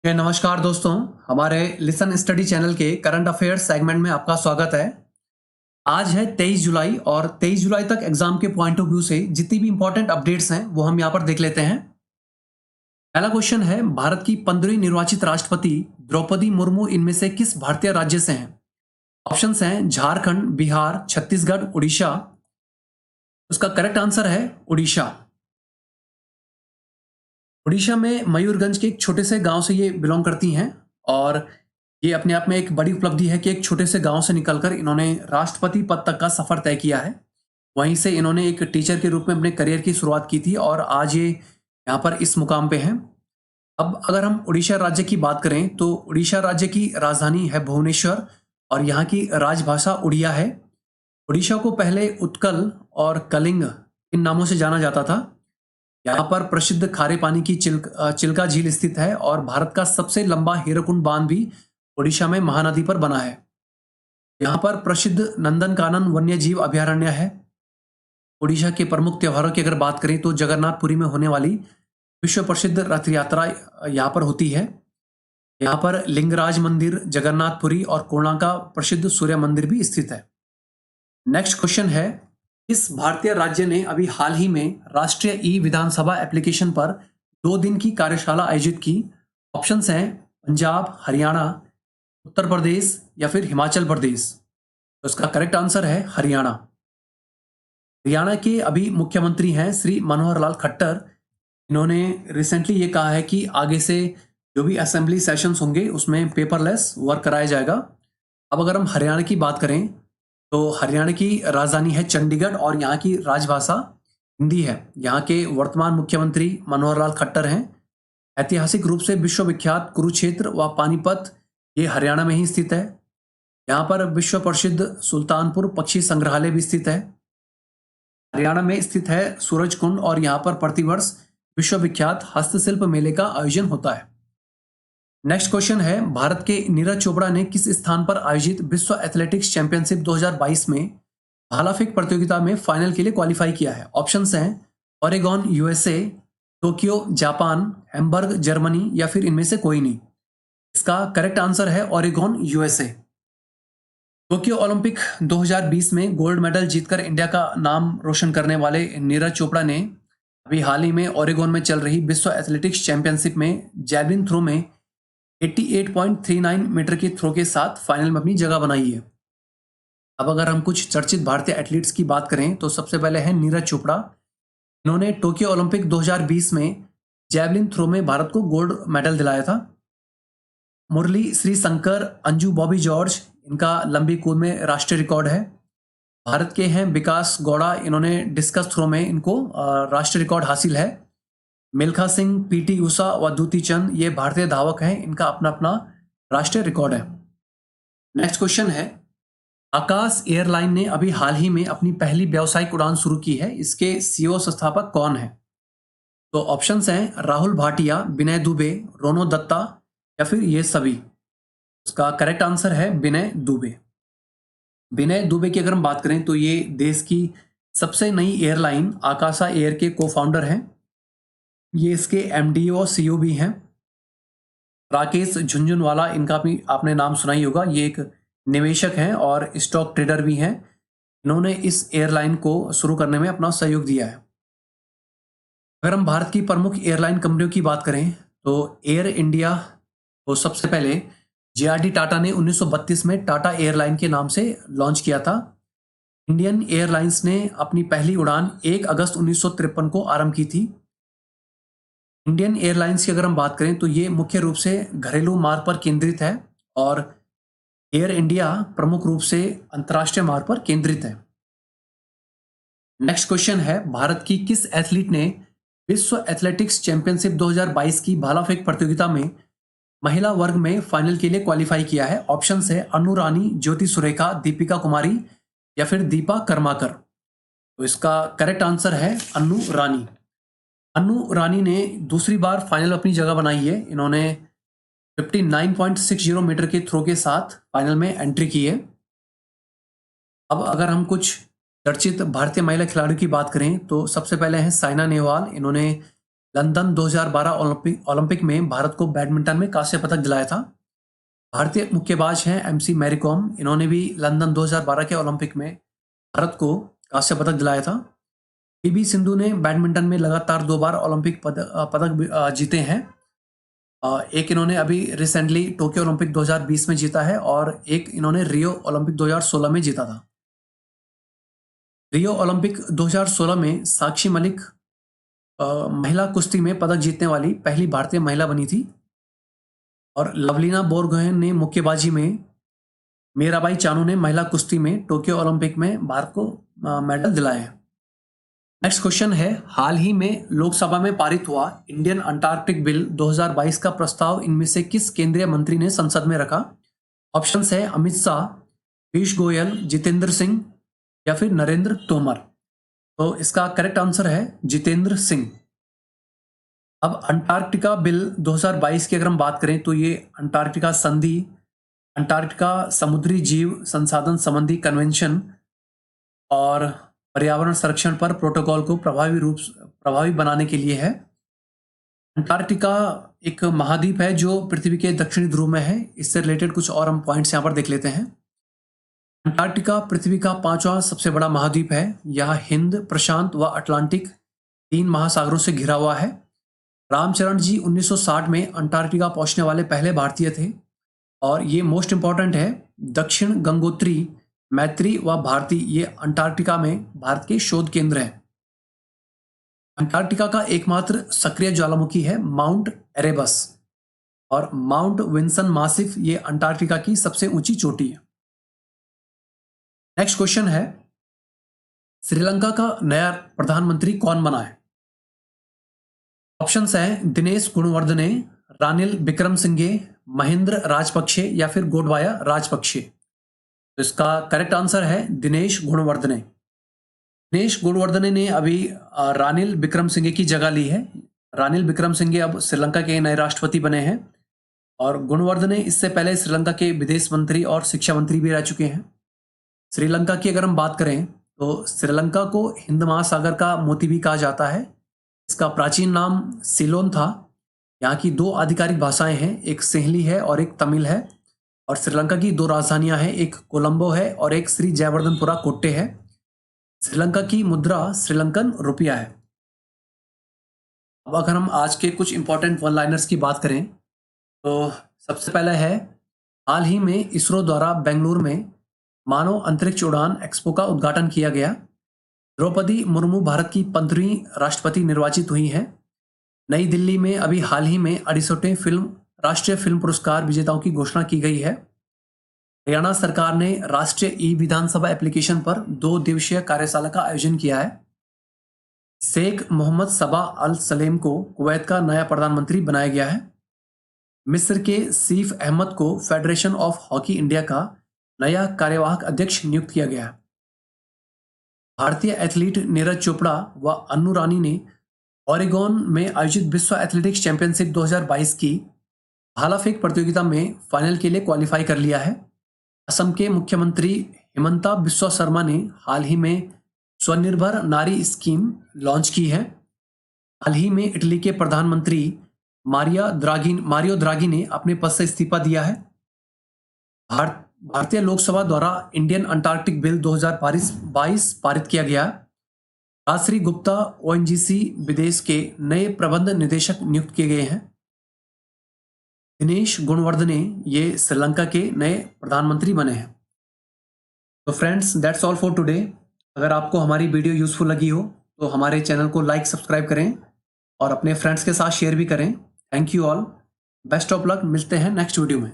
नमस्कार दोस्तों। हमारे लिसन स्टडी चैनल के करंट अफेयर्स सेगमेंट में आपका स्वागत है। आज है 23 जुलाई और 23 जुलाई तक एग्जाम के पॉइंट ऑफ व्यू से जितनी भी इंपॉर्टेंट अपडेट्स हैं वो हम यहाँ पर देख लेते हैं। पहला क्वेश्चन है, भारत की 15वीं निर्वाचित राष्ट्रपति द्रौपदी मुर्मू इनमें से किस भारतीय राज्य से हैं? ऑप्शंस हैं झारखंड, बिहार, छत्तीसगढ़, उड़ीसा। उसका करेक्ट आंसर है उड़ीसा। उड़ीसा में मयूरगंज के एक छोटे से गांव से ये बिलोंग करती हैं और ये अपने आप में एक बड़ी उपलब्धि है कि एक छोटे से गांव से निकलकर इन्होंने राष्ट्रपति पद तक का सफर तय किया है। वहीं से इन्होंने एक टीचर के रूप में अपने करियर की शुरुआत की थी और आज ये यहाँ पर इस मुकाम पे हैं। अब अगर हम उड़ीसा राज्य की बात करें तो उड़ीसा राज्य की राजधानी है भुवनेश्वर और यहाँ की राजभाषा उड़िया है। उड़ीसा को पहले उत्कल और कलिंग इन नामों से जाना जाता था। यहाँ पर प्रसिद्ध खारे पानी की चिल्का झील स्थित है और भारत का सबसे लंबा हीराकुंड बांध भी ओडिशा में महानदी पर बना है। यहाँ पर प्रसिद्ध नंदनकानन वन्य जीव अभयारण्य है। ओडिशा के प्रमुख त्योहारों की अगर बात करें तो जगन्नाथपुरी में होने वाली विश्व प्रसिद्ध रथ यात्रा यहाँ पर होती है। यहाँ पर लिंगराज मंदिर, जगन्नाथपुरी और कोणार्क का प्रसिद्ध सूर्य मंदिर भी स्थित है। नेक्स्ट क्वेश्चन है, इस भारतीय राज्य ने अभी हाल ही में राष्ट्रीय ई विधानसभा एप्लीकेशन पर 2 दिन की कार्यशाला आयोजित की? ऑप्शंस हैं पंजाब, हरियाणा, उत्तर प्रदेश या फिर हिमाचल प्रदेश। तो इसका करेक्ट आंसर है हरियाणा। हरियाणा के अभी मुख्यमंत्री हैं श्री मनोहर लाल खट्टर। इन्होंने रिसेंटली ये कहा है कि आगे से जो भी असेंबली सेशंस होंगे उसमें पेपरलेस वर्क कराया जाएगा। अब अगर हम हरियाणा की बात करें तो हरियाणा की राजधानी है चंडीगढ़ और यहाँ की राजभाषा हिंदी है। यहाँ के वर्तमान मुख्यमंत्री मनोहर लाल खट्टर हैं। ऐतिहासिक रूप से विश्वविख्यात कुरुक्षेत्र व पानीपत ये हरियाणा में ही स्थित है। यहाँ पर विश्व प्रसिद्ध सुल्तानपुर पक्षी संग्रहालय भी स्थित है। हरियाणा में स्थित है सूरज कुंड और यहाँ पर प्रतिवर्ष विश्वविख्यात हस्तशिल्प मेले का आयोजन होता है। नेक्स्ट क्वेश्चन है, भारत के नीरज चोपड़ा ने किस स्थान पर आयोजित विश्व एथलेटिक्स चैंपियनशिप 2022 में भाला फेंक प्रतियोगिता में फाइनल के लिए क्वालिफाई किया है? ऑप्शंस हैं Oregon USA, Tokyo Japan, Hamburg Germany या फिर इनमें से कोई नहीं। इसका करेक्ट आंसर है ओरेगॉन यूएसए। टोक्यो ओलंपिक 2020 में गोल्ड मेडल जीतकर इंडिया का नाम रोशन करने वाले नीरज चोपड़ा ने अभी हाल ही में ओरेगॉन में चल रही विश्व एथलेटिक्स चैंपियनशिप में जैवलिन थ्रो में 88.39 मीटर के थ्रो के साथ फाइनल में अपनी जगह बनाई है। अब अगर हम कुछ चर्चित भारतीय एथलीट्स की बात करें तो सबसे पहले है नीरज चोपड़ा। इन्होंने टोक्यो ओलंपिक 2020 में जैवलिन थ्रो में भारत को गोल्ड मेडल दिलाया था। मुरली श्रीशंकर, अंजू बॉबी जॉर्ज, इनका लंबी कूद में राष्ट्रीय रिकॉर्ड है। भारत के हैं विकास गौड़ा, इन्होंने डिस्कस थ्रो में इनको राष्ट्रीय रिकॉर्ड हासिल है। मिल्खा सिंह, पीटी उषा व दूती चंद ये भारतीय धावक हैं, इनका अपना अपना राष्ट्रीय रिकॉर्ड है। नेक्स्ट क्वेश्चन है, आकाश एयरलाइन ने अभी हाल ही में अपनी पहली व्यावसायिक उड़ान शुरू की है, इसके सीईओ संस्थापक कौन है? तो ऑप्शंस हैं राहुल भाटिया, विनय दुबे, रोनो दत्ता या फिर ये सभी। उसका करेक्ट आंसर है विनय दुबे। विनय दुबे की अगर हम बात करें तो ये देश की सबसे नई एयरलाइन आकाशा एयर के को फाउंडर हैं। ये इसके एमडी और सीईओ भी हैं। राकेश झुंझुनवाला, इनका भी आपने नाम सुना ही होगा। ये एक निवेशक हैं और स्टॉक ट्रेडर भी हैं। इन्होंने इस एयरलाइन को शुरू करने में अपना सहयोग दिया है। अगर हम भारत की प्रमुख एयरलाइन कंपनियों की बात करें तो एयर इंडिया को सबसे पहले जेआरडी टाटा ने 1932 में टाटा एयरलाइन के नाम से लॉन्च किया था। इंडियन एयरलाइंस ने अपनी पहली उड़ान 1 अगस्त 1953 को आरंभ की थी। इंडियन एयरलाइंस की अगर हम बात करें तो ये मुख्य रूप से घरेलू मार्ग पर केंद्रित है और एयर इंडिया प्रमुख रूप से अंतर्राष्ट्रीय मार्ग पर केंद्रित है। नेक्स्ट क्वेश्चन है, भारत की किस एथलीट ने विश्व एथलेटिक्स चैंपियनशिप 2022 की भाला फेंक प्रतियोगिता में महिला वर्ग में फाइनल के लिए क्वालिफाई किया है? ऑप्शन है अनु रानी, ज्योति सुरेखा, दीपिका कुमारी या फिर दीपा कर्माकर। तो इसका करेक्ट आंसर है अनु रानी। अनु रानी ने दूसरी बार फाइनल अपनी जगह बनाई है। इन्होंने 59.60 मीटर के थ्रो के साथ फाइनल में एंट्री की है। अब अगर हम कुछ चर्चित भारतीय महिला खिलाड़ियों की बात करें तो सबसे पहले हैं साइना नेहवाल। इन्होंने लंदन 2012 ओलंपिक में भारत को बैडमिंटन में कांस्य पदक दिलाया था। भारतीय मुक्केबाज हैं MC मैरी कॉम, इन्होंने भी लंदन 2012 के ओलंपिक में भारत को कांस्य पदक दिलाया था। PV सिंधु ने बैडमिंटन में लगातार 2 बार ओलंपिक पदक जीते हैं। एक इन्होंने अभी रिसेंटली टोक्यो ओलंपिक 2020 में जीता है और एक इन्होंने रियो ओलंपिक 2016 में जीता था। रियो ओलंपिक 2016 में साक्षी मलिक महिला कुश्ती में पदक जीतने वाली पहली भारतीय महिला बनी थी और लवलीना बोरगोहेन ने मुक्केबाजी में, मीराबाई चानू ने महिला कुश्ती में टोक्यो ओलंपिक में भारत को मेडल दिलाए हैं। नेक्स्ट क्वेश्चन है, हाल ही में लोकसभा में पारित हुआ इंडियन अंटार्कटिक बिल 2022 का प्रस्ताव इनमें से किस केंद्रीय मंत्री ने संसद में रखा? ऑप्शंस है अमित शाह, पीयूष गोयल, जितेंद्र सिंह या फिर नरेंद्र तोमर। तो इसका करेक्ट आंसर है जितेंद्र सिंह। अब अंटार्कटिका बिल 2022 की अगर हम बात करें तो ये अंटार्कटिका संधि, अंटार्कटिका समुद्री जीव संसाधन संबंधी कन्वेंशन और पर्यावरण संरक्षण पर प्रोटोकॉल को प्रभावी बनाने के लिए है। अंटार्कटिका एक महाद्वीप है जो पृथ्वी के दक्षिणी ध्रुव में है। इससे रिलेटेड कुछ और हम पॉइंट्स यहाँ पर देख लेते हैं। अंटार्कटिका पृथ्वी का 5वां सबसे बड़ा महाद्वीप है। यह हिंद, प्रशांत व अटलांटिक 3 महासागरों से घिरा हुआ है। रामचरण जी 1960 में अंटार्कटिका पहुंचने वाले पहले भारतीय थे और ये मोस्ट इंपॉर्टेंट है, दक्षिण गंगोत्री, मैत्री व भारती ये अंटार्कटिका में भारत के शोध केंद्र हैं। अंटार्कटिका का एकमात्र सक्रिय ज्वालामुखी है माउंट एरेबस और माउंट विल्सन मासिफ ये अंटार्कटिका की सबसे ऊंची चोटी है। नेक्स्ट क्वेश्चन है, श्रीलंका का नया प्रधानमंत्री कौन बना है? ऑप्शंस है दिनेश गुणवर्धने, रानिल विक्रमसिंघे, महेंद्र राजपक्षे या फिर गोडबाया राजपक्षे। तो इसका करेक्ट आंसर है दिनेश गुणवर्धने। दिनेश गुणवर्धने ने अभी रानिल विक्रमसिंघे की जगह ली है। रानिल विक्रमसिंघे अब श्रीलंका के नए राष्ट्रपति बने हैं और गुणवर्धने इससे पहले श्रीलंका के विदेश मंत्री और शिक्षा मंत्री भी रह चुके हैं। श्रीलंका की अगर हम बात करें तो श्रीलंका को हिंद महासागर का मोती भी कहा जाता है। इसका प्राचीन नाम सिलोन था। यहाँ की 2 आधिकारिक भाषाएं हैं, एक सिंहली है और एक तमिल है। और श्रीलंका की 2 राजधानियां हैं, एक कोलंबो है और एक श्री जयवर्धनपुरा कोट्टे है। श्रीलंका की मुद्रा श्रीलंकन रुपया है। अब अगर हम आज के कुछ इंपॉर्टेंट वन लाइनर्स की बात करें तो सबसे पहला है, हाल ही में इसरो द्वारा बेंगलुरु में मानव अंतरिक्ष उड़ान एक्सपो का उद्घाटन किया गया। द्रौपदी मुर्मू भारत की 15वीं राष्ट्रपति निर्वाचित हुई हैं। नई दिल्ली में अभी हाल ही में 68वें राष्ट्रीय फिल्म पुरस्कार विजेताओं की घोषणा की गई है। हरियाणा सरकार ने राष्ट्रीय ई विधानसभा एप्लीकेशन पर 2 दिवसीय कार्यशाला का आयोजन किया है। शेख मोहम्मद सबा अल सलेम को कुवैत का नया प्रधानमंत्री बनाया गया है। मिस्र के सीफ अहमद को फेडरेशन ऑफ हॉकी इंडिया का नया कार्यवाहक अध्यक्ष नियुक्त किया गया है। भारतीय एथलीट नीरज चोपड़ा व अन्नू रानी ने ओरेगोन में आयोजित विश्व एथलेटिक्स चैंपियनशिप 2022 की भाला फेंक प्रतियोगिता में फाइनल के लिए क्वालिफाई कर लिया है। असम के मुख्यमंत्री हिमंता बिस्वा शर्मा ने हाल ही में स्वनिर्भर नारी स्कीम लॉन्च की है। हाल ही में इटली के प्रधानमंत्री मारियो द्रागी ने अपने पद से इस्तीफा दिया है। भारतीय लोकसभा द्वारा इंडियन अंटार्कटिक बिल 2022 पारित किया गया। राजश्री गुप्ता ONGC विदेश के नए प्रबंध निदेशक नियुक्त किए गए हैं। दिनेश गुणवर्धने ये श्रीलंका के नए प्रधानमंत्री बने हैं। तो friends, that's all for today. अगर आपको हमारी वीडियो यूजफुल लगी हो तो हमारे चैनल को लाइक, सब्सक्राइब करें और अपने फ्रेंड्स के साथ शेयर भी करें। Thank you all, best of luck. मिलते हैं नेक्स्ट वीडियो में।